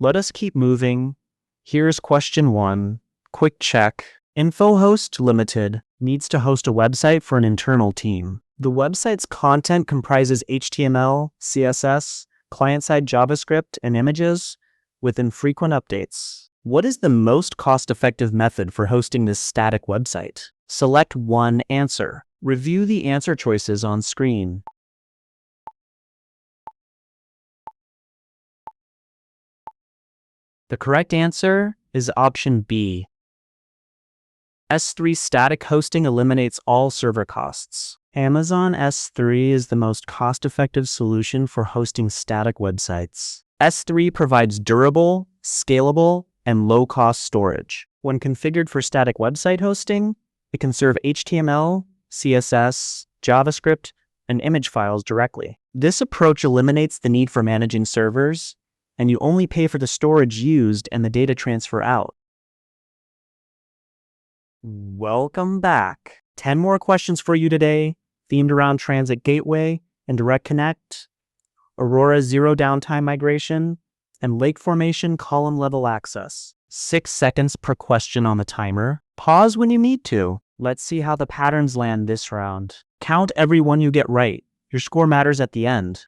Let us keep moving. Here's question 1. Quick check. InfoHost Limited needs to host a website for an internal team. The website's content comprises HTML, CSS, client-side JavaScript, and images with infrequent updates. What is the most cost-effective method for hosting this static website? Select one answer. Review the answer choices on screen. The correct answer is option B. S3 static hosting eliminates all server costs. Amazon S3 is the most cost-effective solution for hosting static websites. S3 provides durable, scalable, and low-cost storage. When configured for static website hosting, it can serve HTML, CSS, JavaScript, and image files directly. This approach eliminates the need for managing servers, and you only pay for the storage used and the data transfer out. Welcome back. 10 more questions for you today, themed around Transit Gateway and Direct Connect, Aurora Zero Downtime Migration, and Lake Formation Column Level Access. 6 seconds per question on the timer. Pause when you need to. Let's see how the patterns land this round. Count every one you get right. Your score matters at the end.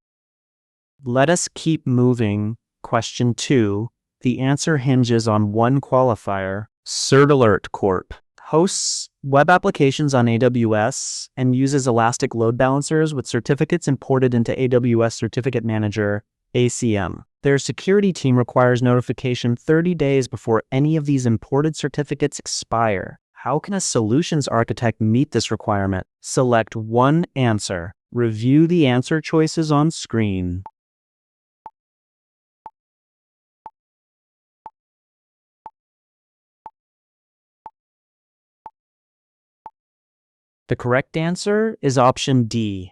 Let us keep moving. Question 2. The answer hinges on one qualifier. CertAlert Corp. Hosts web applications on AWS and uses elastic load balancers with certificates imported into AWS Certificate Manager, ACM. Their security team requires notification 30 days before any of these imported certificates expire. How can a solutions architect meet this requirement? Select one answer. Review the answer choices on screen. The correct answer is option D.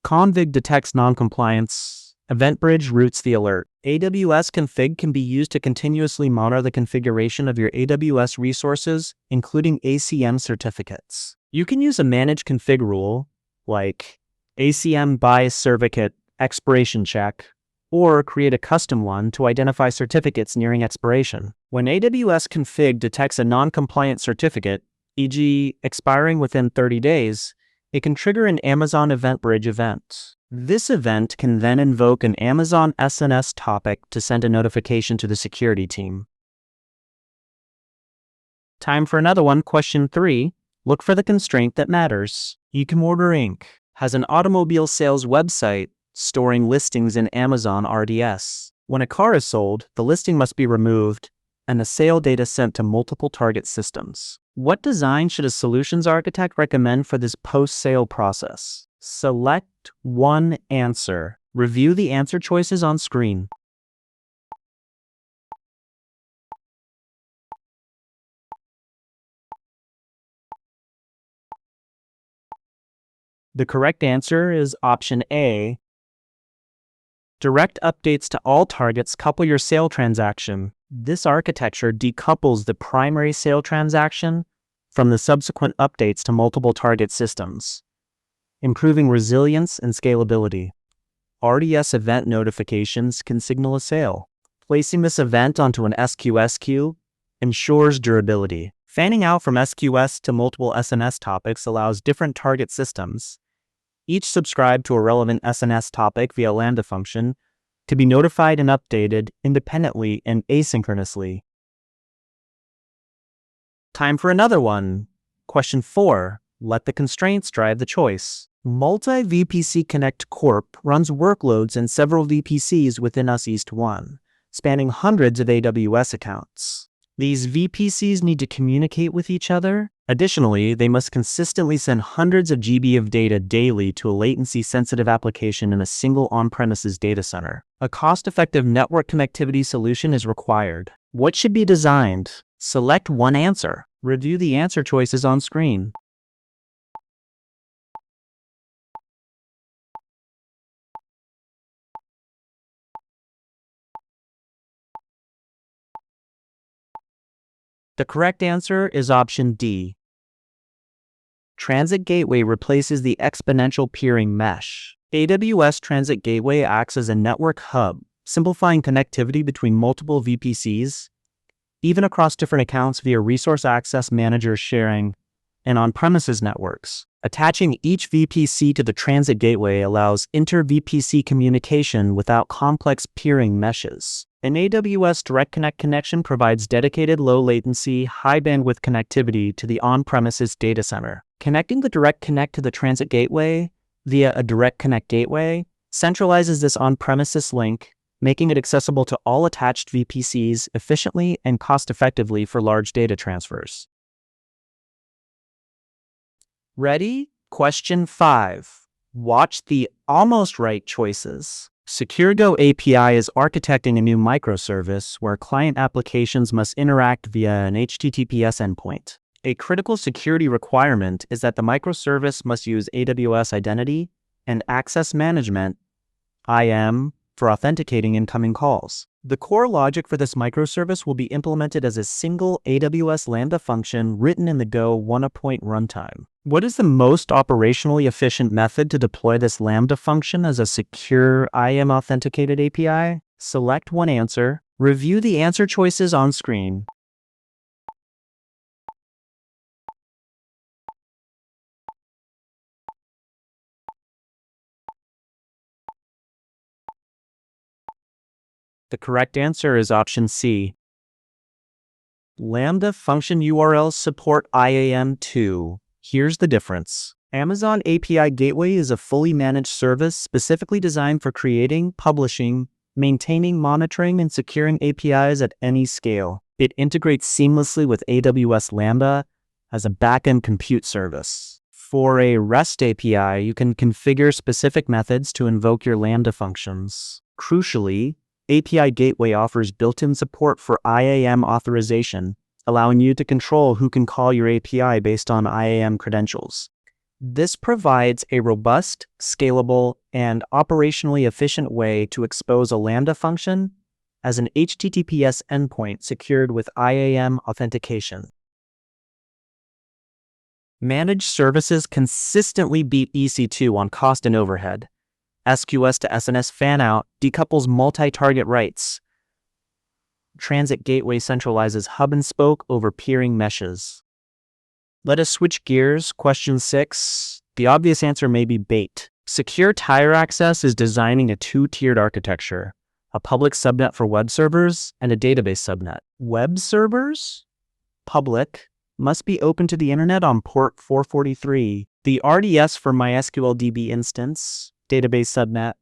Config detects noncompliance. EventBridge routes the alert. AWS config can be used to continuously monitor the configuration of your AWS resources, including ACM certificates. You can use a manage config rule, like ACM by certificate expiration check, or create a custom one to identify certificates nearing expiration. When AWS config detects a non-compliant certificate, e.g. expiring within 30 days, it can trigger an Amazon EventBridge event. This event can then invoke an Amazon SNS topic to send a notification to the security team. Time for another one. Question 3. Look for the constraint that matters. Ecomorder Inc. has an automobile sales website storing listings in Amazon RDS. When a car is sold, the listing must be removed and the sale data sent to multiple target systems. What design should a solutions architect recommend for this post-sale process? Select one answer. Review the answer choices on screen. The correct answer is option A. Direct updates to all targets couple your sale transaction. This architecture decouples the primary sale transaction from the subsequent updates to multiple target systems, improving resilience and scalability. RDS event notifications can signal a sale. Placing this event onto an SQS queue ensures durability. Fanning out from SQS to multiple SNS topics allows different target systems, each subscribed to a relevant SNS topic via Lambda function, to be notified and updated independently and asynchronously. Time for another one. Question 4. Let the constraints drive the choice. Multi-VPC Connect Corp runs workloads in several VPCs within US East 1, spanning hundreds of AWS accounts. These VPCs need to communicate with each other. Additionally, they must consistently send hundreds of GB of data daily to a latency-sensitive application in a single on-premises data center. A cost-effective network connectivity solution is required. What should be designed? Select one answer. Review the answer choices on screen. The correct answer is option D. Transit Gateway replaces the exponential peering mesh. AWS Transit Gateway acts as a network hub simplifying connectivity between multiple VPCs, even across different accounts via resource access manager sharing and on-premises networks. Attaching each VPC to the transit gateway allows inter-VPC communication without complex peering meshes. An AWS Direct Connect connection provides dedicated low-latency, high-bandwidth connectivity to the on-premises data center. Connecting the Direct Connect to the transit gateway via a Direct Connect gateway centralizes this on-premises link, making it accessible to all attached VPCs efficiently and cost-effectively for large data transfers. Ready? Question 5. Watch the almost right choices. SecureGo API is architecting a new microservice where client applications must interact via an HTTPS endpoint. A critical security requirement is that the microservice must use AWS Identity and Access Management (IAM) for authenticating incoming calls. The core logic for this microservice will be implemented as a single AWS Lambda function written in the Go 1.0 runtime. What is the most operationally efficient method to deploy this Lambda function as a secure IAM authenticated API? Select one answer. Review the answer choices on screen. The correct answer is option C. Lambda function URLs support IAM too. Here's the difference. Amazon API Gateway is a fully managed service specifically designed for creating, publishing, maintaining, monitoring, and securing APIs at any scale. It integrates seamlessly with AWS Lambda as a backend compute service. For a REST API, you can configure specific methods to invoke your Lambda functions. Crucially, API Gateway offers built-in support for IAM authorization, allowing you to control who can call your API based on IAM credentials. This provides a robust, scalable, and operationally efficient way to expose a Lambda function as an HTTPS endpoint secured with IAM authentication. Managed services consistently beat EC2 on cost and overhead. SQS to SNS fanout decouples multi-target writes. Transit Gateway centralizes hub and spoke over peering meshes. Let us switch gears. Question 6. The obvious answer may be bait. Secure Tire Access is designing a two-tiered architecture, a public subnet for web servers and a database subnet. Web servers, public, must be open to the internet on port 443. The RDS for MySQL DB instance, database subnet,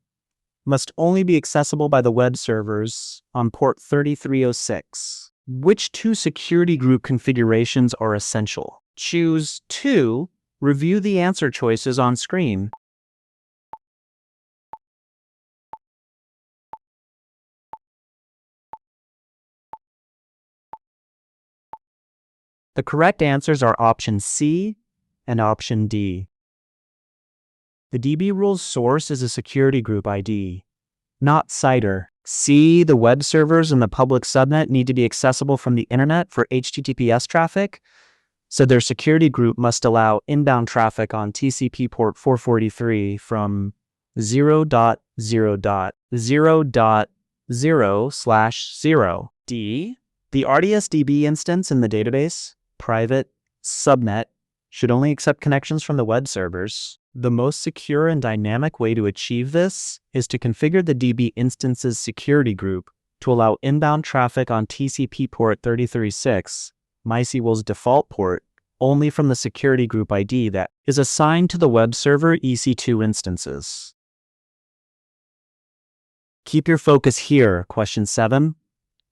must only be accessible by the web servers on port 3306. Which two security group configurations are essential? Choose 2. Review the answer choices on screen. The correct answers are option C and option D. The DB rules source is a security group ID, not CIDR. C, the web servers and the public subnet need to be accessible from the internet for HTTPS traffic, so their security group must allow inbound traffic on TCP port 443 from 0.0.0.0/0. D, the RDS DB instance in the database, private, subnet, should only accept connections from the web servers. The most secure and dynamic way to achieve this is to configure the DB instance's security group to allow inbound traffic on TCP port 33.6, MySQL's default port, only from the security group ID that is assigned to the web server EC2 instances. Keep your focus here. Question 7.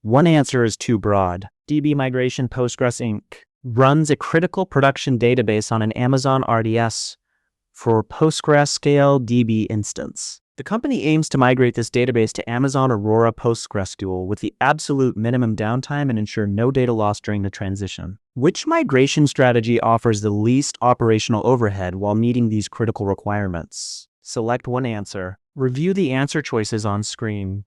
One answer is too broad. DB Migration Postgres Inc. runs a critical production database on an Amazon RDS for PostgreSQL DB instance. The company aims to migrate this database to Amazon Aurora PostgreSQL with the absolute minimum downtime and ensure no data loss during the transition. Which migration strategy offers the least operational overhead while meeting these critical requirements? Select one answer. Review the answer choices on screen.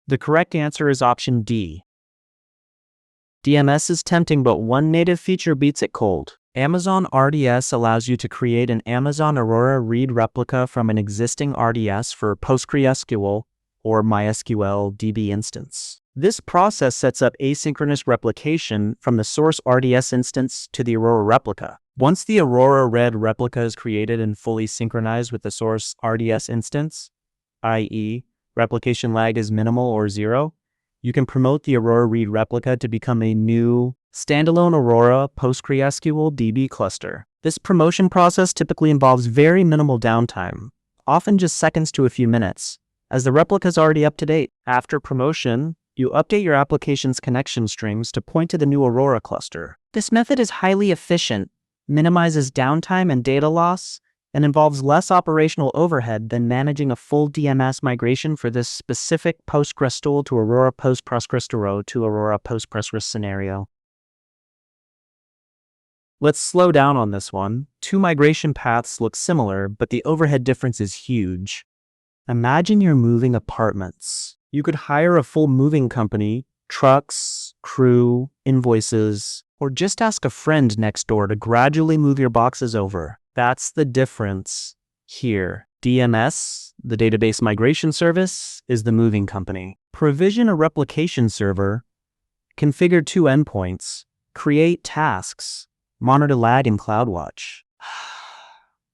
The correct answer is option D. DMS is tempting, but one native feature beats it cold. Amazon RDS allows you to create an Amazon Aurora read replica from an existing RDS for PostgreSQL or MySQL DB instance. This process sets up asynchronous replication from the source RDS instance to the Aurora replica. Once the Aurora read replica is created and fully synchronized with the source RDS instance, i.e., replication lag is minimal or zero, you can promote the Aurora read replica to become a new standalone Aurora PostgreSQL DB cluster. This promotion process typically involves very minimal downtime, often just seconds to a few minutes, as the replica is already up to date. After promotion, you update your application's connection strings to point to the new Aurora cluster. This method is highly efficient, minimizes downtime and data loss, and involves less operational overhead than managing a full DMS migration for this specific PostgreSQL to Aurora PostgreSQL to Aurora Postgres scenario. Let's slow down on this one. Two migration paths look similar, but the overhead difference is huge. Imagine you're moving apartments. You could hire a full moving company, trucks, crew, invoices, or just ask a friend next door to gradually move your boxes over. That's the difference here. DMS, the database migration service, is the moving company. Provision a replication server, configure two endpoints, create tasks, monitor lag in CloudWatch.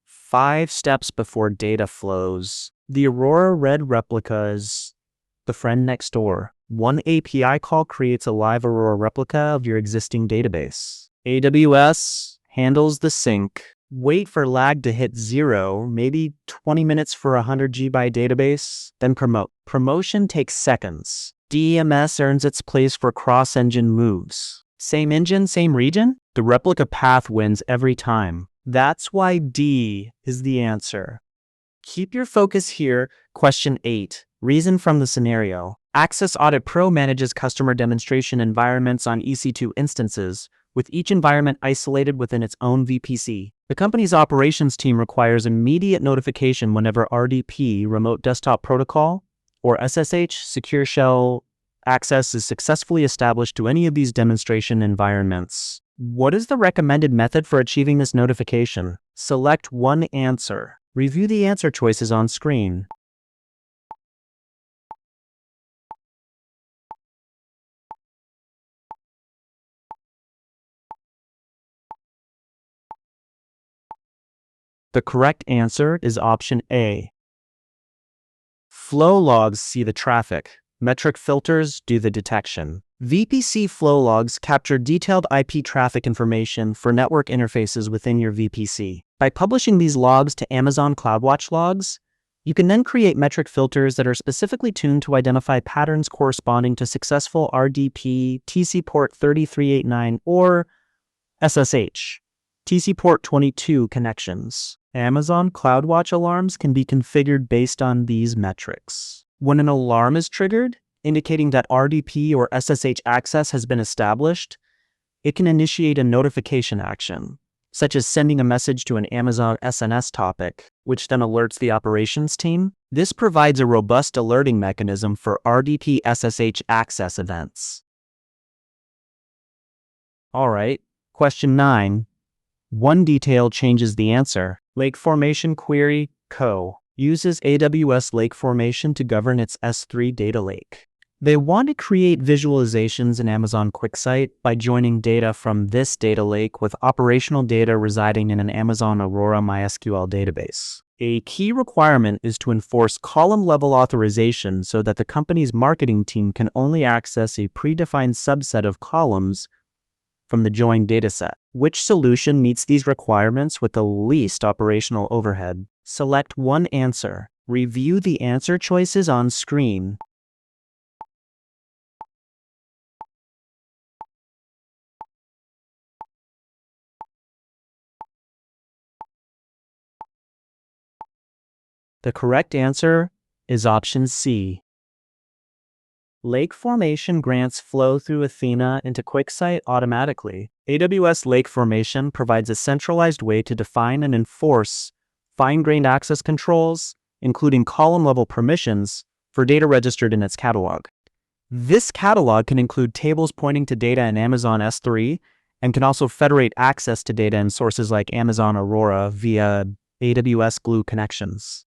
5 steps before data flows. The Aurora read replica is the friend next door. One API call creates a live Aurora replica of your existing database. AWS handles the sync. Wait for lag to hit 0, maybe 20 minutes for a 100 GB database, then promote. Promotion takes seconds. DMS earns its place for cross-engine moves. Same engine, same region? The replica path wins every time. That's why D is the answer. Keep your focus here. Question 8. Reason from the scenario. Access Audit Pro manages customer demonstration environments on EC2 instances, with each environment isolated within its own VPC. The company's operations team requires immediate notification whenever RDP, Remote Desktop Protocol, or SSH, Secure Shell access is successfully established to any of these demonstration environments. What is the recommended method for achieving this notification? Select one answer. Review the answer choices on screen. The correct answer is option A. Flow logs see the traffic. Metric filters do the detection. VPC Flow Logs capture detailed IP traffic information for network interfaces within your VPC. By publishing these logs to Amazon CloudWatch logs, you can then create metric filters that are specifically tuned to identify patterns corresponding to successful RDP, TC port 3389, or SSH, TC port 22 connections. Amazon CloudWatch alarms can be configured based on these metrics. When an alarm is triggered, indicating that RDP or SSH access has been established, it can initiate a notification action, such as sending a message to an Amazon SNS topic, which then alerts the operations team. This provides a robust alerting mechanism for RDP SSH access events. Alright, question 9. One detail changes the answer. Lake Formation Query Co. uses AWS Lake Formation to govern its S3 data lake. They want to create visualizations in Amazon QuickSight by joining data from this data lake with operational data residing in an Amazon Aurora MySQL database. A key requirement is to enforce column-level authorization so that the company's marketing team can only access a predefined subset of columns from the joined dataset. Which solution meets these requirements with the least operational overhead? Select one answer. Review the answer choices on screen. The correct answer is option C. Lake Formation grants flow through Athena into QuickSight automatically. AWS Lake Formation provides a centralized way to define and enforce fine-grained access controls, including column-level permissions, for data registered in its catalog. This catalog can include tables pointing to data in Amazon S3 and can also federate access to data in sources like Amazon Aurora via AWS Glue connections.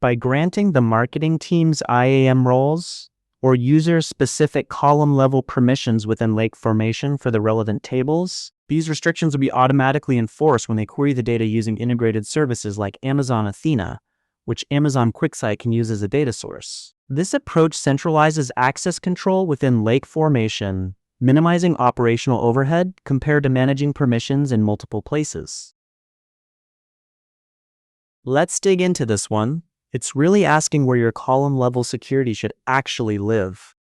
By granting the marketing team's IAM roles or user-specific column-level permissions within Lake Formation for the relevant tables, these restrictions will be automatically enforced when they query the data using integrated services like Amazon Athena, which Amazon QuickSight can use as a data source. This approach centralizes access control within Lake Formation, minimizing operational overhead compared to managing permissions in multiple places. Let's dig into this one. It's really asking where your column-level security should actually live.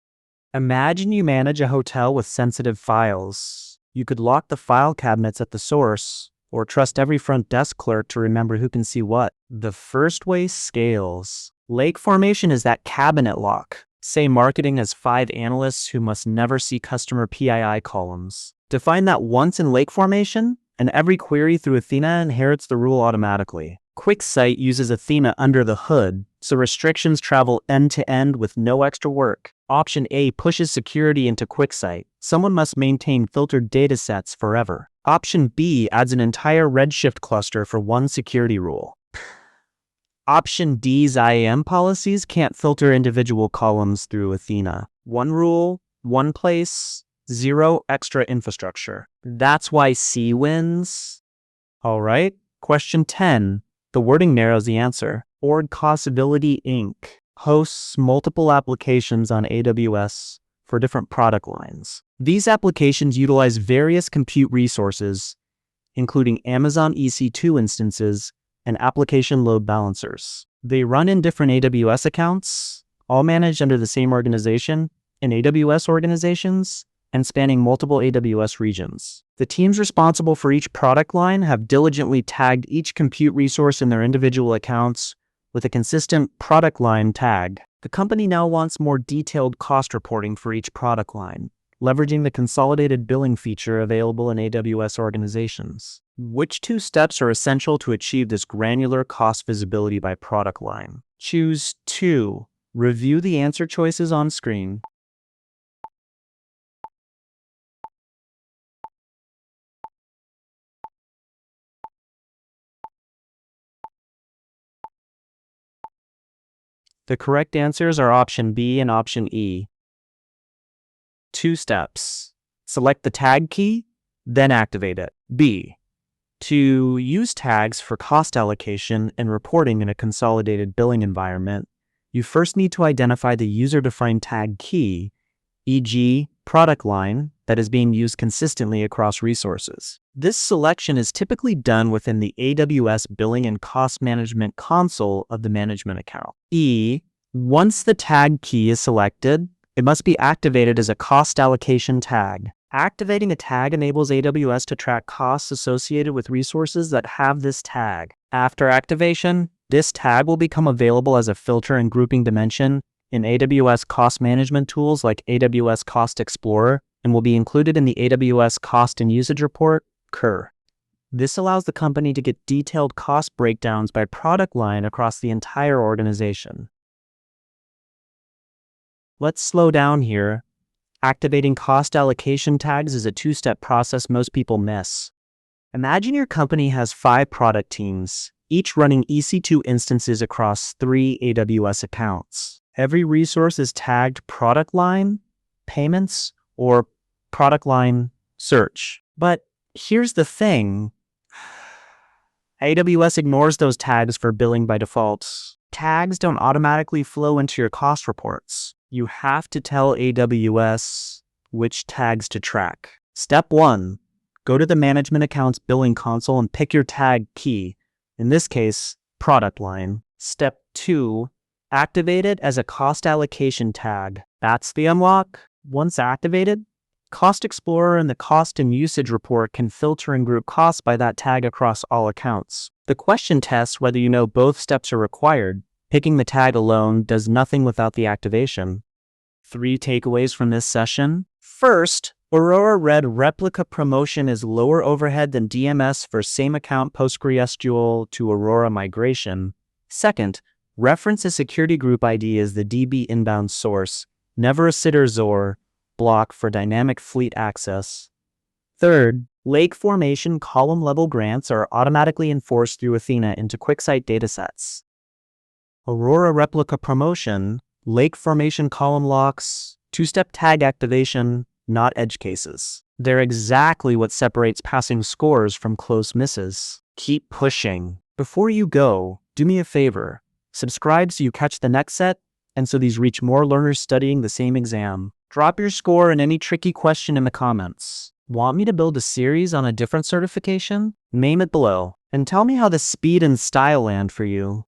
Imagine you manage a hotel with sensitive files. You could lock the file cabinets at the source, or trust every front desk clerk to remember who can see what. The first way scales. Lake Formation is that cabinet lock. Say marketing has 5 analysts who must never see customer PII columns. Define that once in Lake Formation, and every query through Athena inherits the rule automatically. QuickSight uses Athena under the hood, so restrictions travel end-to-end with no extra work. Option A pushes security into QuickSight. Someone must maintain filtered datasets forever. Option B adds an entire Redshift cluster for one security rule. Option D's IAM policies can't filter individual columns through Athena. One rule, one place, 0 extra infrastructure. That's why C wins. All right, question 10. The wording narrows the answer. Org Possibility Inc. hosts multiple applications on AWS for different product lines. These applications utilize various compute resources, including Amazon EC2 instances and application load balancers. They run in different AWS accounts, all managed under the same organization, in AWS organizations, and spanning multiple AWS regions. The teams responsible for each product line have diligently tagged each compute resource in their individual accounts with a consistent product line tag. The company now wants more detailed cost reporting for each product line, leveraging the consolidated billing feature available in AWS organizations. Which 2 steps are essential to achieve this granular cost visibility by product line? Choose 2. Review the answer choices on screen. The correct answers are option B and option E. 2 steps. Select the tag key, then activate it. B. To use tags for cost allocation and reporting in a consolidated billing environment, you first need to identify the user-defined tag key, e.g., product line, that is being used consistently across resources. This selection is typically done within the AWS Billing and Cost Management console of the management account. E. Once the tag key is selected, it must be activated as a cost allocation tag. Activating a tag enables AWS to track costs associated with resources that have this tag. After activation, this tag will become available as a filter and grouping dimension in AWS cost management tools like AWS Cost Explorer and will be included in the AWS Cost and Usage Report, CUR. This allows the company to get detailed cost breakdowns by product line across the entire organization. Let's slow down here. Activating cost allocation tags is a 2-step process most people miss. Imagine your company has 5 product teams, each running EC2 instances across 3 AWS accounts. Every resource is tagged product line, payments, or product line search. But here's the thing. AWS ignores those tags for billing by default. Tags don't automatically flow into your cost reports. You have to tell AWS which tags to track. Step 1. Go to the Management Accounts Billing console and pick your tag key, in this case, product line. Step 2. Activate it as a cost allocation tag. That's the unlock. Once activated, Cost Explorer and the Cost and Usage Report can filter and group costs by that tag across all accounts. The question tests whether you know both steps are required. Picking the tag alone does nothing without the activation. 3 takeaways from this session. First, Aurora Red replica promotion is lower overhead than DMS for same account PostgreSQL to Aurora migration. Second, reference a security group ID as the DB inbound source never a sitter XOR block for dynamic fleet access. Third, lake formation column level grants are automatically enforced through Athena into QuickSight datasets. Aurora replica promotion, lake formation column locks, two-step tag activation, not edge cases. They're exactly what separates passing scores from close misses. Keep pushing. Before you go, do me a favor. Subscribe so you catch the next set, and so these reach more learners studying the same exam. Drop your score and any tricky question in the comments. Want me to build a series on a different certification? Name it below, and tell me how the speed and style land for you.